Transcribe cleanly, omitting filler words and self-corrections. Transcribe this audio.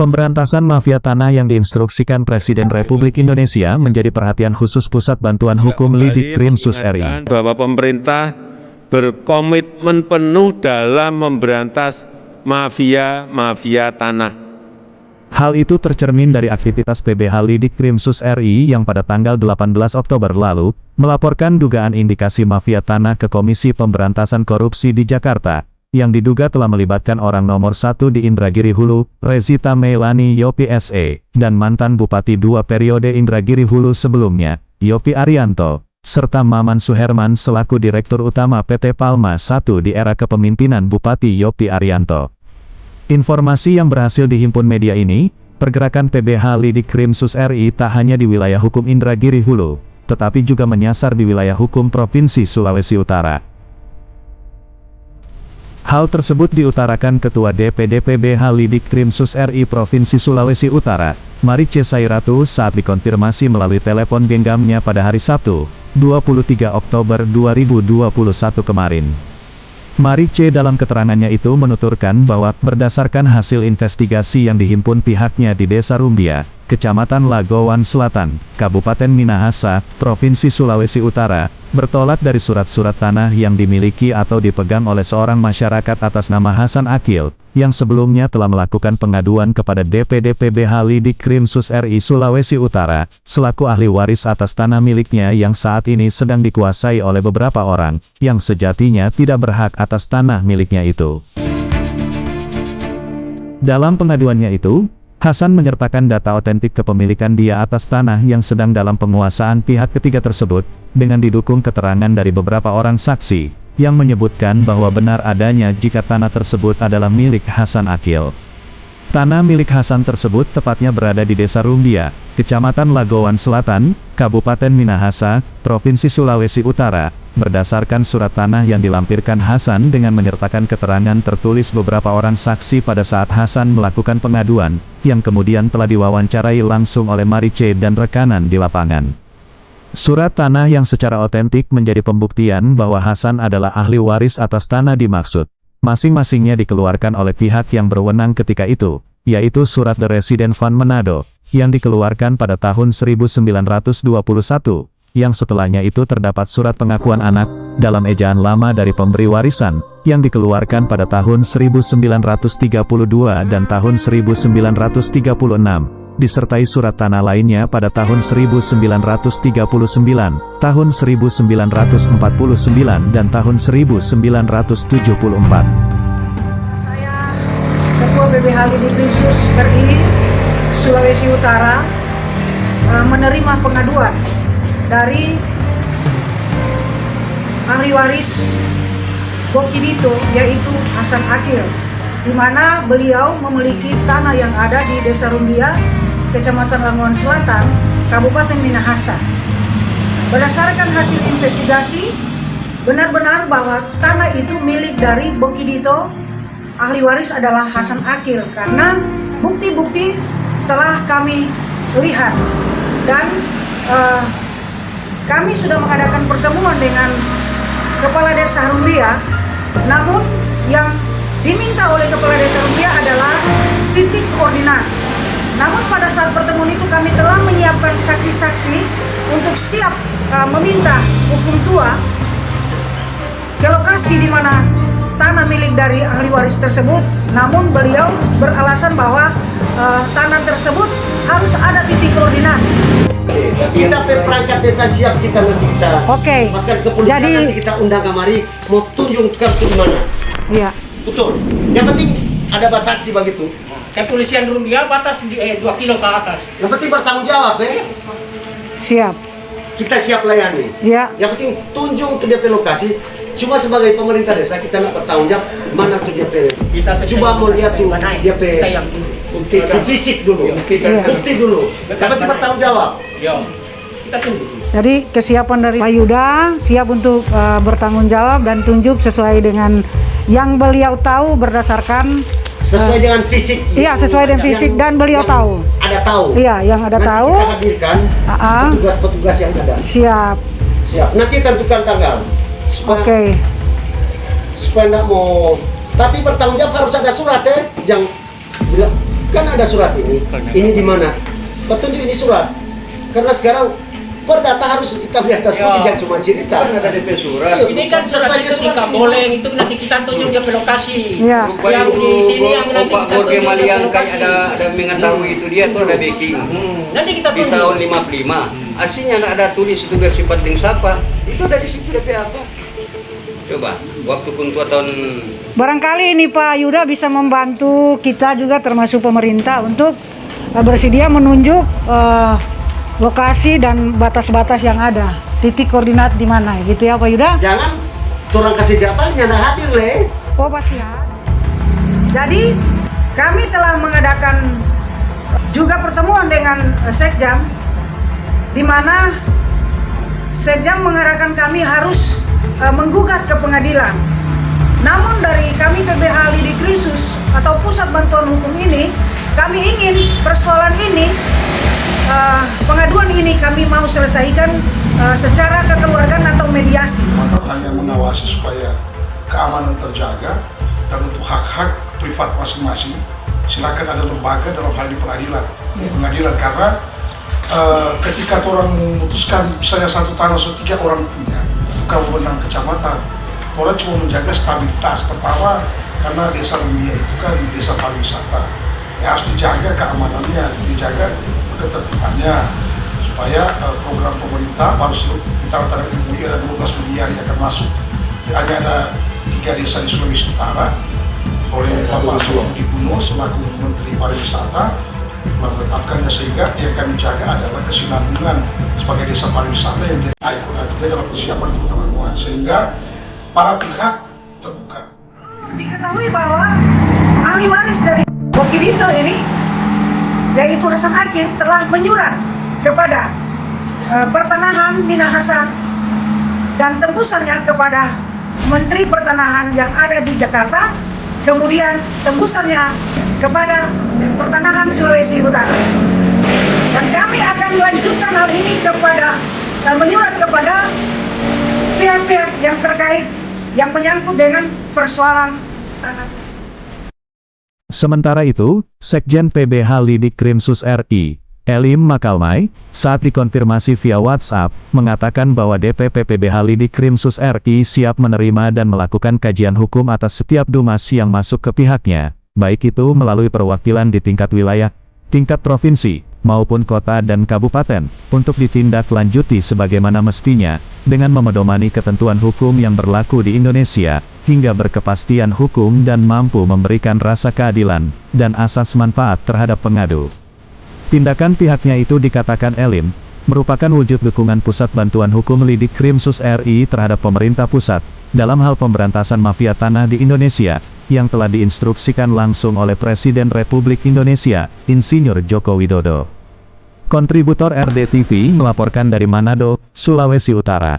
Pemberantasan mafia tanah yang diinstruksikan Presiden Republik Indonesia menjadi perhatian khusus Pusat Bantuan Hukum Lidik Krimsus RI. Bahwa pemerintah berkomitmen penuh dalam memberantas mafia tanah. Hal itu tercermin dari aktivitas PBH Lidik Krimsus RI yang pada tanggal 18 Oktober lalu, melaporkan dugaan indikasi mafia tanah ke Komisi Pemberantasan Korupsi di Jakarta, yang diduga telah melibatkan orang nomor 1 di Indragiri Hulu, Rezita Meilani Yopi SE, dan mantan Bupati 2 periode Indragiri Hulu sebelumnya, Yopi Arianto, serta Maman Suherman selaku Direktur Utama PT Palma I di era kepemimpinan Bupati Yopi Arianto. Informasi yang berhasil dihimpun media ini, pergerakan PBH Lidik Krimsus RI tak hanya di wilayah hukum Indragiri Hulu, tetapi juga menyasar di wilayah hukum Provinsi Sulawesi Utara. Hal tersebut diutarakan Ketua DPD PBH Lidik Krimsus RI Provinsi Sulawesi Utara, Marice Sairatu saat dikonfirmasi melalui telepon genggamnya pada hari Sabtu, 23 Oktober 2021 kemarin. Marice dalam keterangannya itu menuturkan bahwa berdasarkan hasil investigasi yang dihimpun pihaknya di Desa Rumbia, Kecamatan Lagowan Selatan, Kabupaten Minahasa, Provinsi Sulawesi Utara, bertolak dari surat-surat tanah yang dimiliki atau dipegang oleh seorang masyarakat atas nama Hasan Akil, yang sebelumnya telah melakukan pengaduan kepada DPD PBH Lidik Krimsus RI Sulawesi Utara, selaku ahli waris atas tanah miliknya yang saat ini sedang dikuasai oleh beberapa orang, yang sejatinya tidak berhak atas tanah miliknya itu. Dalam pengaduannya itu, Hasan menyertakan data otentik kepemilikan dia atas tanah yang sedang dalam penguasaan pihak ketiga tersebut, dengan didukung keterangan dari beberapa orang saksi, yang menyebutkan bahwa benar adanya jika tanah tersebut adalah milik Hasan Akil. Tanah milik Hasan tersebut tepatnya berada di Desa Rumbia, Kecamatan Lagowan Selatan, Kabupaten Minahasa, Provinsi Sulawesi Utara, berdasarkan surat tanah yang dilampirkan Hasan dengan menyertakan keterangan tertulis beberapa orang saksi pada saat Hasan melakukan pengaduan, yang kemudian telah diwawancarai langsung oleh Marice dan rekanan di lapangan. Surat tanah yang secara otentik menjadi pembuktian bahwa Hasan adalah ahli waris atas tanah dimaksud. Masing-masingnya dikeluarkan oleh pihak yang berwenang ketika itu, yaitu Surat The Resident Fund Manado, yang dikeluarkan pada tahun 1921, yang setelahnya itu terdapat surat pengakuan anak, dalam ejaan lama dari pemberi warisan, yang dikeluarkan pada tahun 1932 dan tahun 1936, disertai surat tanah lainnya pada tahun 1939, tahun 1949 dan tahun 1974. Saya, Ketua PBH Lidik Krimsus RI Sulawesi Utara, menerima pengaduan dari ahli waris Bokidito, yaitu Hasan Akil, di mana beliau memiliki tanah yang ada di Desa Rumbia, Kecamatan Lagowan Selatan, Kabupaten Minahasa. Berdasarkan hasil investigasi, benar-benar bahwa tanah itu milik dari Bokidito, ahli waris adalah Hasan Akil, karena bukti-bukti telah kami lihat dan kami sudah mengadakan pertemuan dengan Kepala Desa Rumbia, namun yang diminta oleh Kepala Desa Rumbia adalah titik koordinat. Namun pada saat pertemuan itu kami telah menyiapkan saksi-saksi untuk siap meminta hukum tua ke lokasi di mana tanah milik dari ahli waris tersebut. Namun beliau beralasan bahwa tanah tersebut harus ada titik koordinat. Kita perangkat desa siap, kita nanti kita bahkan kepolisian Jadi nanti kita undang kamari mau tunjukkan ke mana. Iya. Betul. Yang penting ada saksi begitu. Kepolisian Rumbia batas 2 kilo ke atas. Yang penting bertanggung jawab, Siap. Kita siap layani. Iya. Yang penting tunjuk ke DP lokasi. Cuma sebagai pemerintah desa kita nak bertanggung jawab mana tuh DP. Kita coba mau lihat tuh DP. Kita yang bukti fisik dulu. Bukti dulu. Yang penting bertanggung jawab. Yo. Kita tunggu. Jadi kesiapan dari Pak Yuda siap untuk bertanggung jawab dan tunjuk sesuai dengan yang beliau tahu berdasarkan sesuai dengan fisik. Iya, sesuai dengan fisik dan beliau tahu. Ada tahu. Iya, yang ada nanti tahu. Kita hadirkan petugas-petugas yang ada. Siap. Siap. Nanti tentukan tanggal. Oke. Supaya nggak mau. Tapi bertanggung jawab harus ada surat yang Kan ada surat ini. Ini di mana? Petunjuk ini surat. Karena sekarang perdata harus hitam di atas putih, jangan cuma cerita. Kan ada DP surat. Ini kan surat itu nggak boleh, itu nanti kita tunjuk dia ke lokasi. Iya. Yang di sini yang nanti Pak kita Borge tunjuk ke Maliang lokasi. ada mengetahui itu dia tuh ada backing. Nanti kita Di tunjuk. tahun 55. Aslinya ada tulis itu bersifat link siapa. Itu ada di situ DP apa? Coba, waktu kuntua tahun Barangkali ini Pak Yuda bisa membantu kita juga termasuk pemerintah untuk bersedia menunjuk lokasi dan batas-batas yang ada, titik koordinat di mana, gitu ya Pak Yuda? jangan orang kasih jawabannya nah hadir le. Oh pasti ya. Jadi kami telah mengadakan juga pertemuan dengan Sekjam, di mana Sekjam mengarahkan kami harus menggugat ke pengadilan. Namun dari kami PBH Lidik Krisus atau Pusat Bantuan Hukum ini, kami ingin persoalan ini, pengaduan ini kami mau selesaikan secara kekeluargaan atau mediasi. Hanya mengawasi supaya keamanan terjaga dan untuk hak-hak privat masing-masing, silakan ada lembaga dalam hal di pengadilan karena ketika orang memutuskan misalnya satu tanah tiga orang punya, bukan wewenang kecamatan, orang cuma menjaga stabilitas pertama karena desa Rumbia itu kan desa pariwisata, ya harus dijaga keamanannya, dijaga ketertibannya supaya program pemerintah baru kita antara kemudian ada 12 miliar yang akan masuk. Hanya ada 3 desa di Sulawesi Utara oleh Bapak Sulaudi Uno selaku Menteri Pariwisata menetapkannya, sehingga yang kami jaga adalah kesinambungan sebagai desa pariwisata yang jadi ikon dalam persiapan pertemuan sehingga para pihak terbuka. Diketahui bahwa ahli waris dari Bokidito ini, yaitu Hasan Akil, telah menyurat kepada Pertanahan Minahasa dan tembusannya kepada Menteri Pertanahan yang ada di Jakarta, kemudian tembusannya kepada Pertanahan Sulawesi Utara. Dan kami akan melanjutkan hal ini kepada menyurat kepada pihak-pihak yang terkait yang menyangkut dengan persoalan tanah. Sementara itu, Sekjen PBH Lidik Krimsus RI, Elim Makalmai, saat dikonfirmasi via WhatsApp, mengatakan bahwa DPP PBH Lidik Krimsus RI siap menerima dan melakukan kajian hukum atas setiap dumas yang masuk ke pihaknya, baik itu melalui perwakilan di tingkat wilayah, tingkat provinsi, maupun kota dan kabupaten, untuk ditindaklanjuti sebagaimana mestinya, dengan memedomani ketentuan hukum yang berlaku di Indonesia, hingga berkepastian hukum dan mampu memberikan rasa keadilan, dan asas manfaat terhadap pengadu. Tindakan pihaknya itu, dikatakan Elim, merupakan wujud dukungan Pusat Bantuan Hukum Lidik Krimsus RI terhadap pemerintah pusat, dalam hal pemberantasan mafia tanah di Indonesia, yang telah diinstruksikan langsung oleh Presiden Republik Indonesia, Insinyur Joko Widodo. Kontributor RDTV melaporkan dari Manado, Sulawesi Utara.